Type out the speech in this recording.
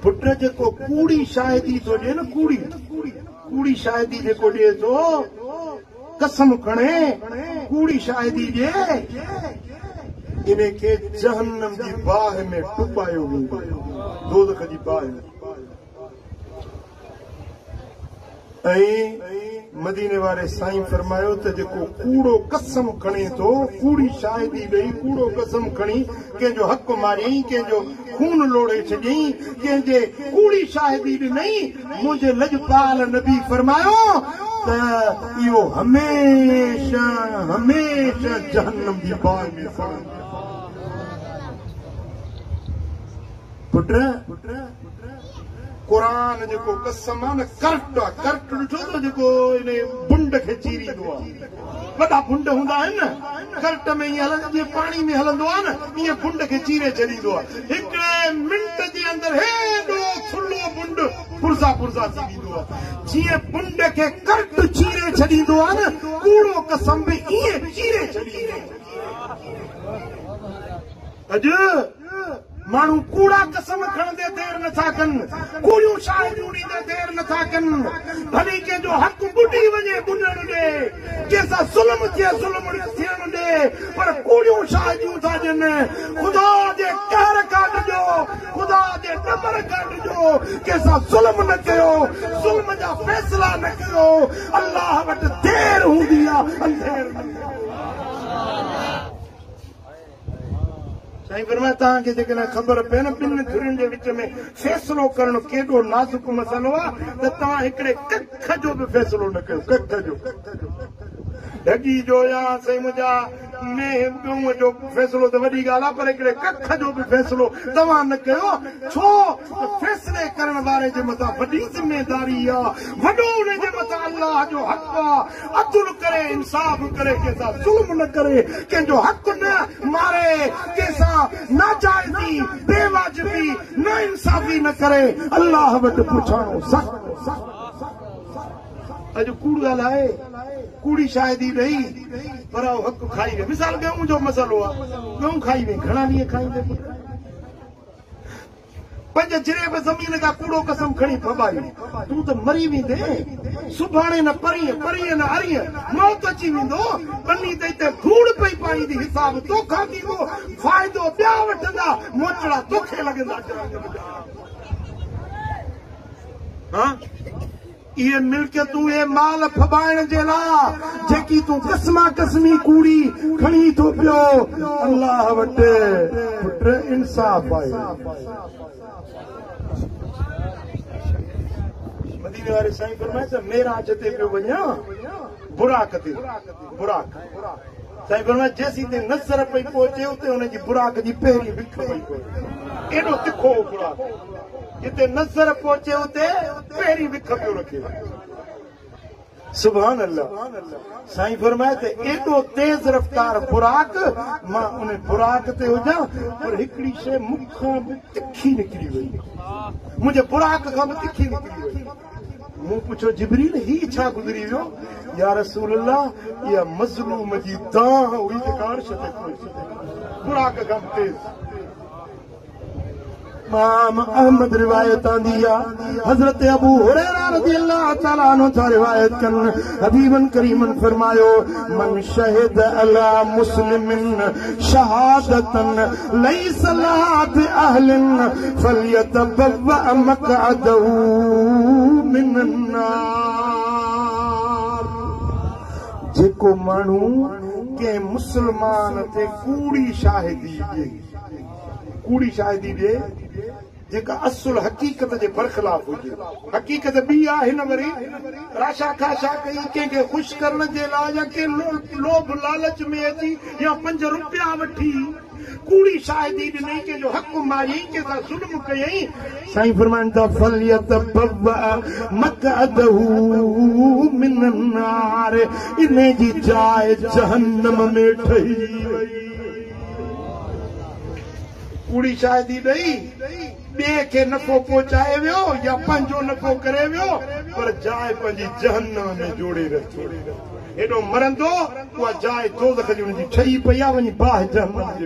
पुट जेको कूड़ी शायदी तो ॾे न कूड़ी शायदी जेको ॾे थो कसम खणे कूड़ी शायदी ॾे इनखे जहन्नम जी बाह में टुपायो वेंदो दोज़ख जी बाह में मदीने वाले साईं फरमायो त जेको कूड़ो कसम खणे थो कूड़ी शायदी ॾेई कूड़ो कसम खणी कंहिंजो हक़ मारियईं कंहिंजो खून लोड़े छॾियईं कंहिंजे कूड़ी शायदी ॾिनई मुंहिंजे लजपाल नबी फरमायो त इहो हमेशा हमेशा जहन्नम जी बाह में सड़ंदो पुट कुरान जेको कसम आहे न करट ॾिठो त जेको इन बुंड खे चीरींदो आहे वॾा बुंड हूंदा आहिनि न करट में ईअं जीअं पाणी में हलंदो आहे न ईअं बुंड खे चीरे छॾींदो आहे हिकिड़े मिंट जे अंदरि हेॾो थुल्हो बुंड पुरसा थी वेंदो आहे जीअं बुंड खे करट चीरे छॾींदो आहे न कूड़ो कसम बि ईअं चीरे छॾींदो अॼु माण्हू कूड़ा कसम खणंदे देर नथा कनि कूड़ियूं शायदियूं ॾींदे देर नथा कनि भली कंहिंजो हक़ ॿुॾी वञे ॿुॾण ॾे कंहिंसां ज़ुल्म थिए ज़ुल्म थियण ॾे पर कूड़ियूं शायदियूं था ॾियनि ख़ुदा जे कहर खां ॾिजो ख़ुदा जे नंबर खां ॾिजो कंहिंसां ज़ुल्म न कयो ज़ुल्म जा फ़ैसिला न कयो अल्लाह वटि देर हूंदी आहे अंधेर न कयो साईं फरमाए तव्हांखे जेकॾहिं ख़बर पए न ॿिनि धुरियुनि जे विच में फ़ैसिलो करणु केॾो नाज़ुक मसइलो आहे त तव्हां हिकिड़े कख जो बि फ़ैसिलो न कयो कख जो ढगी जो या साईं मुंहिंजा में जो फ़ैसिलो त वॾी ॻाल्हि आहे पर हिकिड़े कख जो बि फ़ैसिलो तव्हां न कयो छो फ़ैसिले करण वारे जे मथां वॾी ज़िमेदारी आहे वॾो हुनजे मथां अल्लाह जो हक़ आहे अदुल करे इंसाफ़ करे कंहिंसां ज़ुल्म न करे कंहिंजो हक़ न मारे कंहिंसां नाजाइज़ी बेवाजिबी न इंसाफ़ी न करे अल्लाह वटि पुछाणो सख़्त अॼु कूड़ ॻाल्हाए कूड़ी शायदी ॾेई पर हक़ खाई वियो मिसाल गेहूं जो मसइलो आहे गेहूं खाई वे घणा ॾींहं खाईंदे पंज जिरेब ज़मीन खां कूड़ो कसम खणी फबाई तूं त मरी वेंदे सुभाणे न परीअं न अरीअं मौत अची वेंदो पनी ते हिते धूड़ पई पाईंदी हिसाब तोखां थींदो फ़ाइदो ॿिया वठंदा मोचड़ा तोखे लॻंदा हा ये मिल्कियतूं ये माल फबाइण जे लाइ जेकी तूं क़स्मा क़स्मी कूड़ी खणी थो पियो अल्लाह वटि पुट इंसाफ़ आहे मदीने वारे साईं फरमाए त मेराज ते पियो वञा बुराक ते बुराक साईं फरमाए जेसीं ते नज़र पई पहुचे उते हुनजी बुराक जी पहिरीं विख पई पहुचे एॾो तिखो बुराक जिते नज़र पहुचे उते पहिरीं विख पियो रखे सुभान अल्लाह साईं फरमाए त एॾो तेज़ रफ़्तार बुराक मां उन बुराक ते हुजां पर हिकिड़ी शइ मूंखां बि तिखी निकिरी वई मुंहिंजे बुराक खां बि तिखी निकिरी वई मूं पुछियो जिबरील ही छा गुज़री वियो या रसूल अल्लाह इहा मज़लूम जी दाह हुई जेका अर्श ते पहुची बुराक खां तेज़ इमाम अहमद रिवायत आंदी आहे हज़रत अबू हुरैरा रज़ियल्लाहु तआला अन्हु था रिवायत कनि हबीबन करीमन फरमायो मन शहिद अला मुस्लिमिन शहादतन लैस लहा बिअहलिन फलयतबव्वा मक़अदहु मिनन नार जेको माण्हू के मुसलमान ते कूड़ी शाहिदी ॾे जेका असुल हक़ीक़त जे बरख़िलाफ़ हुजे हक़ीक़त ॿी आहे हिन वरी राशा खाशा कई कंहिंखे ख़ुशि करण जे लाइ या कंहिं लोभ लालच में अची या 5 रुपया वठी कूड़ी शायदी ॾिनई कंहिंजो हक़ मारियईं कंहिंसां ज़ुल्म कयईं साईं फरमाइनि था फलयतबव्वा मक़अदहु मिनन नार इन जी जाइ जहन्नम में ठही वई कूड़ी शायदी ॾेई ॿिए खे नफ़ो पहुचाए वियो या पंहिंजो नफ़ो करे वियो पर जाइ पंहिंजी जहन्नम में जोड़े रखी एॾो मरंदो उहा जाइ दोज़ख जी हुनजी ठही पई आहे वञी बाहि जहन्नम जे